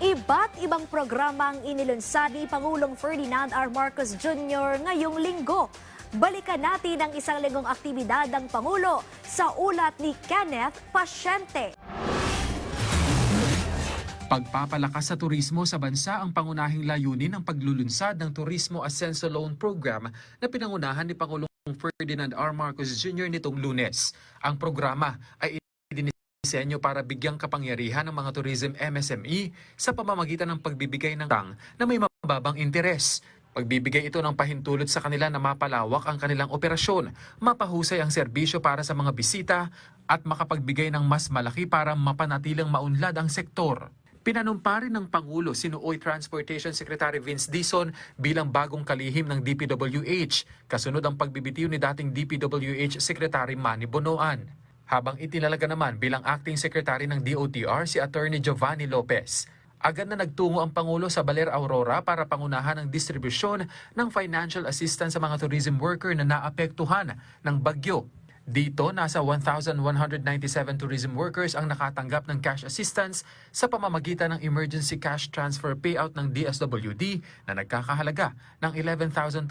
Iba't ibang programa ang inilunsad ni Pangulong Ferdinand R. Marcos Jr. ngayong linggo. Balikan natin ang isang linggong aktibidad ng Pangulo sa ulat ni Kenneth Pasyente. Pagpapalakas sa turismo sa bansa ang pangunahing layunin ng paglulunsad ng Turismo Ascenso Loan Program na pinangunahan ni Pangulong Ferdinand R. Marcos Jr. nitong Lunes. Ang programa ay disenyo para bigyang kapangyarihan ng mga tourism MSME sa pamamagitan ng pagbibigay ng tang na may mababang interes. Pagbibigay ito ng pahintulot sa kanila na mapalawak ang kanilang operasyon, mapahusay ang serbisyo para sa mga bisita at makapagbigay ng mas malaki para mapanatilang maunlad ang sektor. Pinanumpa rin ng Pangulo si Nuoy Transportation Secretary Vince Dizon bilang bagong kalihim ng DPWH, kasunod ang pagbibitiw ni dating DPWH Secretary Manny Bonoan. Habang itinalaga naman bilang acting secretary ng DOTR si Attorney Giovanni Lopez. Agad na nagtungo ang Pangulo sa Baler Aurora para pangunahan ang distribusyon ng financial assistance sa mga tourism worker na naapektuhan ng bagyo. Dito, nasa 1,197 tourism workers ang nakatanggap ng cash assistance sa pamamagitan ng emergency cash transfer payout ng DSWD na nagkakahalaga ng 11,250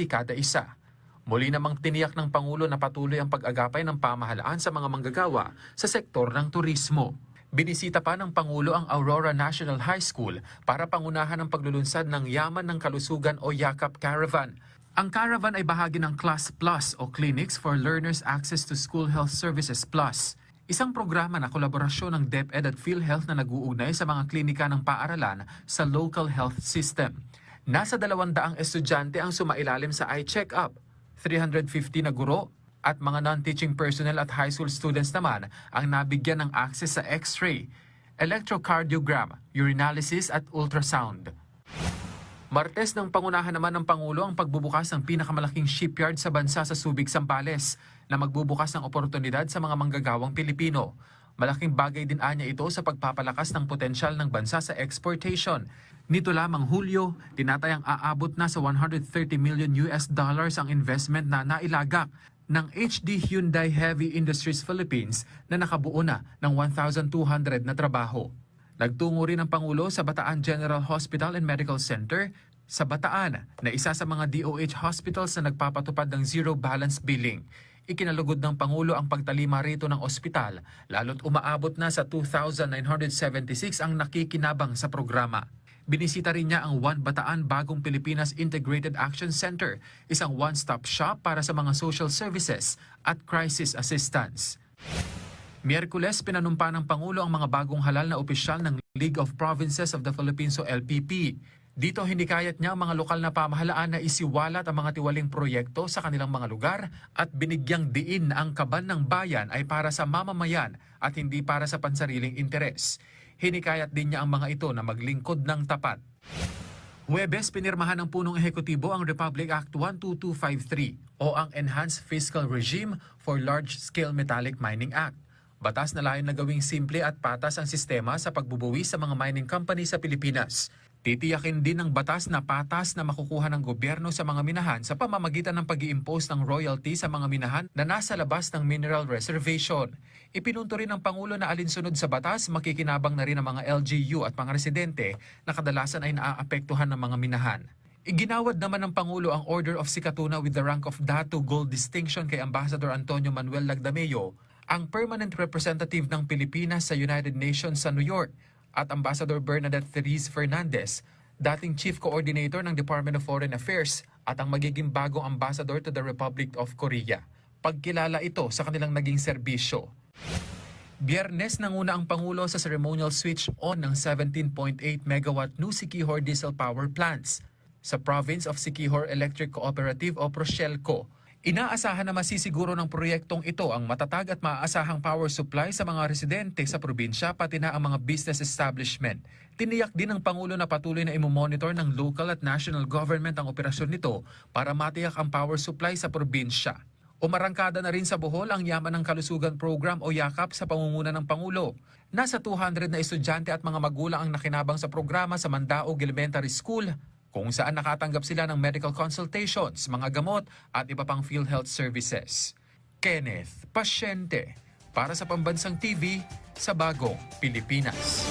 kada isa. Muli namang tiniyak ng Pangulo na patuloy ang pag-agapay ng pamahalaan sa mga manggagawa sa sektor ng turismo. Binisita pa ng Pangulo ang Aurora National High School para pangunahan ang paglulunsad ng Yaman ng Kalusugan o YAKAP Caravan. Ang caravan ay bahagi ng Class Plus o Clinics for Learners Access to School Health Services Plus. Isang programa na kolaborasyon ng DepEd at PhilHealth na nag-uugnay sa mga klinika ng paaralan sa local health system. Nasa 200 estudyante ang sumailalim sa eye check-up. 350 na guro at mga non-teaching personnel at high school students naman ang nabigyan ng access sa X-ray, electrocardiogram, urinalysis at ultrasound. Martes ng pangunahan naman ng Pangulo ang pagbubukas ng pinakamalaking shipyard sa bansa sa Subic, Zambales na magbubukas ng oportunidad sa mga manggagawang Pilipino. Malaking bagay din anya ito sa pagpapalakas ng potensyal ng bansa sa exportation. Nito lamang Hulyo, tinatayang aabot na sa $130 million ang investment na nailagak ng HD Hyundai Heavy Industries Philippines na nakabuo na ng 1,200 na trabaho. Nagtungo rin ang Pangulo sa Bataan General Hospital and Medical Center sa Bataan na isa sa mga DOH hospitals na nagpapatupad ng zero balance billing. Ikinalugod ng Pangulo ang pagtalima rito ng ospital, lalo't umaabot na sa 2,976 ang nakikinabang sa programa. Binisita rin niya ang One Bataan Bagong Pilipinas Integrated Action Center, isang one-stop shop para sa mga social services at crisis assistance. Miyerkules, pinanumpa ng Pangulo ang mga bagong halal na opisyal ng League of Provinces of the Philippines o LPP. Dito hinikayat niya ang mga lokal na pamahalaan na isiwalat ang mga tiwaling proyekto sa kanilang mga lugar at binigyang diin na ang kaban ng bayan ay para sa mamamayan at hindi para sa pansariling interes. Hinikayat din niya ang mga ito na maglingkod ng tapat. Huwebes, pinirmahan ng punong ehekutibo ang Republic Act 12253 o ang Enhanced Fiscal Regime for Large-Scale Metallic Mining Act. Batas na layon na gawing simple at patas ang sistema sa pagbubuwi sa mga mining company sa Pilipinas. Titiyakin din ng batas na patas na makukuha ng gobyerno sa mga minahan sa pamamagitan ng pag-i-impose ng royalty sa mga minahan na nasa labas ng mineral reservation. Ipinunto rin ng Pangulo na alinsunod sa batas, makikinabang na rin ang mga LGU at mga residente na kadalasan ay naaapektuhan ng mga minahan. Iginawad naman ng Pangulo ang Order of Sikatuna with the rank of Dato Gold Distinction kay Ambassador Antonio Manuel Lagdameo, ang Permanent Representative ng Pilipinas sa United Nations sa New York, at Ambassador Bernadette Therese Fernandez, dating Chief Coordinator ng Department of Foreign Affairs at ang magiging bagong Ambassador to the Republic of Korea. Pagkilala ito sa kanilang naging serbisyo. Biyernes nanguna ang Pangulo sa ceremonial switch on ng 17.8 megawatt new Siquijor diesel power plants sa Province of Siquijor Electric Cooperative o Procelco. Inaasahan na masisiguro ng proyektong ito ang matatag at maaasahang power supply sa mga residente sa probinsya pati na ang mga business establishment. Tiniyak din ng Pangulo na patuloy na imomonitor ng local at national government ang operasyon nito para matiyak ang power supply sa probinsya. Umarangkada na rin sa Bohol ang Yaman ng Kalusugan Program o YAKAP sa pangunguna ng Pangulo. Nasa 200 na estudyante at mga magulang ang nakinabang sa programa sa Mandaog Elementary School, kung saan nakatanggap sila ng medical consultations, mga gamot at iba pang PhilHealth services. Kenneth Pasyente, para sa Pambansang TV sa Bagong Pilipinas.